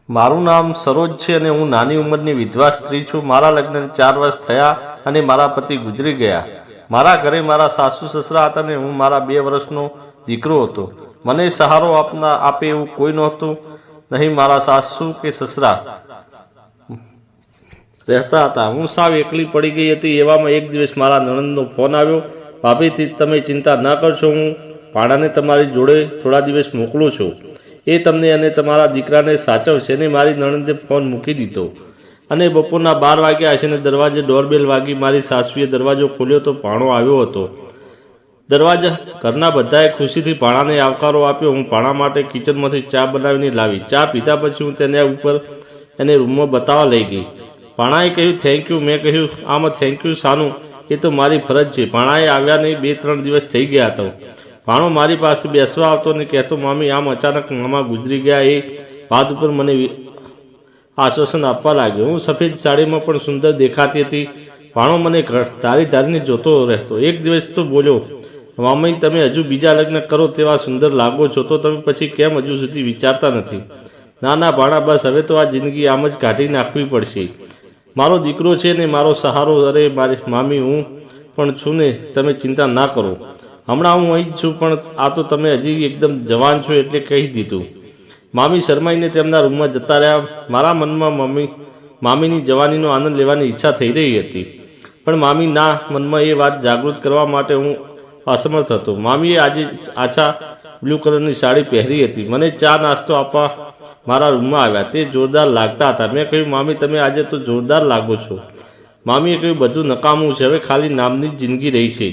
મારું નામ સરોજ છે અને હું નાની ઉંમરની વિધવા સ્ત્રી છું। મારા લગ્નને 4 વર્ષ થયા અને મારા પતિ ગુજરી ગયા। મારા ઘરે મારા સાસુ સસરા હતા અને હું મારા 2 વર્ષનો દીકરો હતો। મને સહારો આપે એવું કોઈ નહોતું, નહીં મારા સાસુ કે સસરા રહેતા હતા। હું સાવ એકલી પડી ગઈ હતી। એવામાં એક દિવસ મારા નણંદનો ફોન આવ્યો, ભાભી તમે ચિંતા ન કરશો, હું ભાણાને તમારી જોડે થોડા દિવસ મોકલું છું, એ તમને અને તમારા દીકરાને સાચવશે। ને મારી નણંદે ફોન મૂકી દીધો અને બપોરના 12 વાગ્યા હશે ને દરવાજે ડોરબેલ વાગી। મારી સાસુએ દરવાજો ખોલ્યો તો ભાણો આવ્યો હતો। દરવાજા ઘરના બધાએ ખુશીથી ભાણાને આવકારો આપ્યો। હું ભાણા માટે કિચનમાંથી ચા બનાવીને લાવી। ચા પીધા પછી હું તેને ઉપર એને રૂમમાં બતાવવા લઈ ગઈ। ભાણાએ કહ્યું થેન્ક યુ। મેં કહ્યું આમાં થેન્ક યુ શાનું, એ તો મારી ફરજ છે। ભાણાએ આવ્યા નહીં 2-3 દિવસ થઈ ગયા હતા। ભાણો મારી પાસે બેસવા આવતો ને કહેતો મામી આમ અચાનક મામા ગુજરી ગયા, એ વાત ઉપર મને આશ્વાસન આપવા લાગ્યો। હું સફેદ સાડીમાં પણ સુંદર દેખાતી હતી। ભાણો મને ધારીને જોતો રહેતો। એક દિવસ તો બોલ્યો, મામી તમે હજુ બીજા લગ્ન કરો તેવા સુંદર લાગો છો, તો તમે પછી કેમ હજુ સુધી વિચારતા નથી? ના ભાણા, બસ હવે તો આ જિંદગી આમ જ કાઢી નાખવી પડશે। મારો દીકરો છે ને મારો સહારો। અરે મારી મામી હું પણ છું ને, તમે ચિંતા ના કરો, હમણાં હું અહીં જ છું, પણ આ તો તમે હજી એકદમ જવાન છો એટલે કહી દીધું। મામી શરમાઈને તેમના રૂમમાં જતા રહ્યા। મારા મનમાં મામીની જવાનીનો આનંદ લેવાની ઈચ્છા થઈ રહી હતી, પણ મામીના મનમાં એ વાત જાગૃત કરવા માટે હું અસમર્થ હતો। મામીએ આજે આછા બ્લુ કલરની સાડી પહેરી હતી। મને ચા નાસ્તો આપવા મારા રૂમમાં આવ્યા। તે જોરદાર લાગતા હતા। મેં કહ્યું મામી તમે આજે તો જોરદાર લાગો છો। મામીએ કહ્યું બધું નકામું છે, હવે ખાલી નામની જ જિંદગી રહી છે।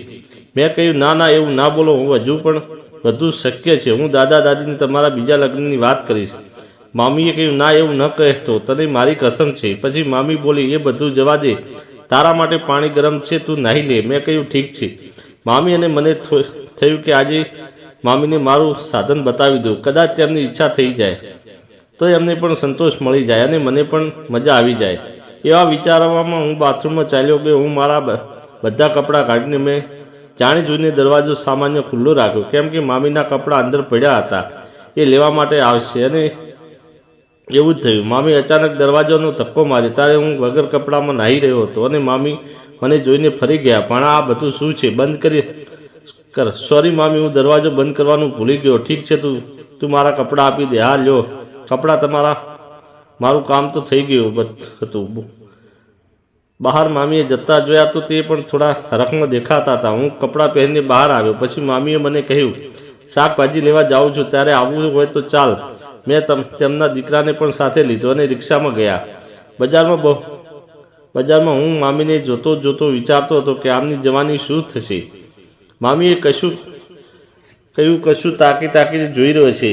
મેં કહ્યું ના એવું ના બોલો, હું હજુ પણ બધું શક્ય છે। હું દાદા દાદીને તમારા બીજા લગ્નની વાત કરીશ। મામીએ કહ્યું ના એવું ન કહેતો, તને મારી કસમ છે। પછી મામી બોલી, એ બધું જવા દે, તારા માટે પાણી ગરમ છે, તું નાહી લે। મેં કહ્યું ઠીક છે મામી। અને મને થયું કે આજે મામીને મારું સાધન બતાવી દઉં, કદાચ તેમની ઈચ્છા થઈ જાય તો એમને પણ સંતોષ મળી જાય અને મને પણ મજા આવી જાય। એવા વિચારવામાં હું બાથરૂમમાં ચાલ્યો ગયો। હું મારા બધા કપડાં કાઢીને મેં જાણી જોઈને દરવાજો સામાન્ય ખુલ્લો રાખ્યો, કેમ કે મામીના કપડાં અંદર પડ્યા હતા, એ લેવા માટે આવશે। અને એવું જ થયું। મામી અચાનક દરવાજાનો ધક્કો માર્યો ત્યારે હું વગર કપડામાં નાહી રહ્યો હતો અને મામી મને જોઈને ફરી ગયા। પણ આ બધું શું છે, બંધ કર। સોરી મામી, હું દરવાજો બંધ કરવાનું ભૂલી ગયો। ઠીક છે, તું મારા કપડાં આપી દે। હા લ્યો કપડાં, મારું કામ તો થઈ ગયું હતું। બહાર મામીએ જતા જોયા તો તે પણ થોડા હરખમાં દેખાતા હતા। હું કપડાં પહેરીને બહાર આવ્યો। પછી મામીએ મને કહ્યું શાકભાજી લેવા જાઉં છું, ત્યારે આવવું હોય તો ચાલ। મેં તેમના દીકરાને પણ સાથે લીધો અને રિક્ષામાં ગયા। બજારમાં હું મામીને જોતો વિચારતો હતો કે આમની જવાની શું થશે। મામીએ કશું તાકીને જોઈ રહ્યો છે,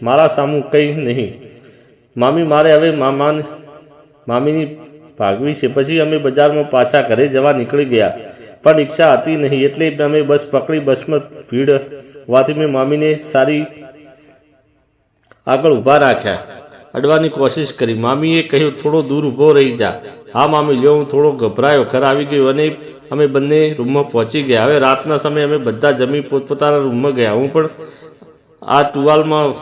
મારા સામું કંઈ નહીં। મામી મારે હવે મામીની ભાગવી છે। પછી અમે બજારમાં પાછા ઘરે જવા નીકળી ગયા, પણ રિક્ષા હતી નહીં, એટલે અમે બસ પકડી। બસમાં ભીડ હોવાથી મેં મામીને સારી આગળ ઊભા રાખ્યા, અડવાની કોશિશ કરી। મામીએ કહ્યું થોડો દૂર ઊભો રહી જા। હા મામી લ્યો। હું થોડો ગભરાયો। ઘર આવી ગયો અને અમે બંને રૂમમાં પહોંચી ગયા। હવે રાતના સમયે અમે બધા જમી પોતપોતાના રૂમમાં ગયા। હું પણ આ ટુવાલમાં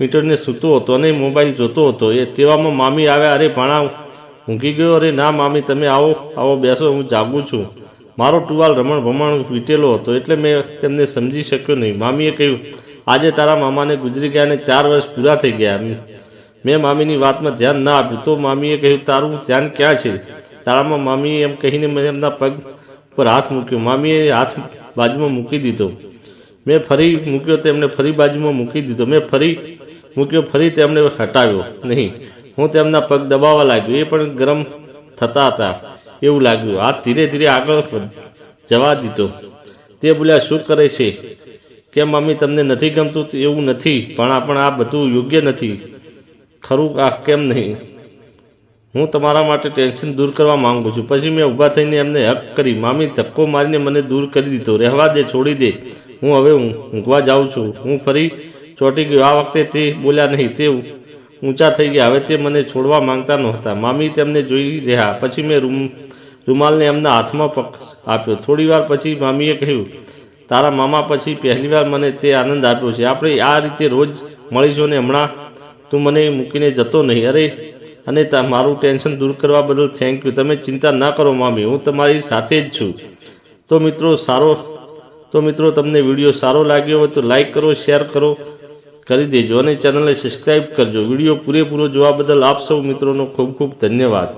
મીટરને સૂતો હતો અને મોબાઈલ જોતો હતો। તેવામાં મામી આવ્યા। અરે ભાણા ઊંઘી ગયો? અરે ના મામી, તમે આવો બેસો, હું જાગું છું। મારો ટુવાલ રમણ ભમણ વીટેલો હતો એટલે મેં તેમને સમજી શક્યો નહીં। મામીએ કહ્યું આજે તારા મામાને ગુજરી ગયા અને 4 વર્ષ પૂરા થઈ ગયા। મેં મામીની વાતમાં ધ્યાન ના આપ્યું તો મામીએ કહ્યું તારું ધ્યાન ક્યાં છે તારામાં? મામીએ એમ કહીને મેં એમના પગ પર હાથ મૂક્યો। મામીએ હાથ બાજુમાં મૂકી દીધો। મેં ફરી મૂક્યો, તેમને ફરી બાજુમાં મૂકી દીધો। મેં ફરી મૂક્યો, ફરી તેમણે હટાવ્યો નહીં। હું તેમના પગ દબાવવા લાગ્યો। એ પણ ગરમ થતા હતા એવું લાગ્યું। હાથ ધીરે ધીરે આગળ જવા દીધો। તે બોલ્યા શું કરે છે? કેમ મામી તમને નથી ગમતું? એવું નથી, પણ આ બધું યોગ્ય નથી ખરું? આ કેમ નહીં? હું તમારા માટે ટેન્શન દૂર કરવા માંગુ છું। પછી મેં ઊભા થઈને એમને હક કરી। મામી ધક્કો મારીને મને દૂર કરી દીધો। રહેવા દે, છોડી દે, હું હવે ઊંઘવા જાઉં છું। હું ફરી ચોંટી ગયો। આ વખતે તે બોલ્યા નહીં, તે ઊંચા થઈ ગયા। હવે તે મને છોડવા માંગતા નહોતા। મામી તેમને જોઈ રહ્યા। પછી મેં રૂમાલને એમના હાથમાં આપ્યો। થોડી વાર પછી મામીએ કહ્યું તારા મામા પછી પહેલીવાર મને તે આનંદ આપ્યો છે। આપણે આ રીતે રોજ મળીશું અને હમણાં તું મને મૂકીને જતો નહીં. અરે અને મારું ટેન્શન દૂર કરવા બદલ થેન્ક યુ. તમે ચિંતા ના કરો મામી, હું તમારી સાથે જ છું. તો મિત્રો તમને વિડીયો સારો લાગ્યો હોય તો લાઈક કરો, શેર કરી દેજો અને ચેનલને સબસ્ક્રાઈબ કરજો. વિડીયો પૂરેપૂરો જોવા બદલ આપ સૌ મિત્રોનો ખૂબ ખૂબ ધન્યવાદ.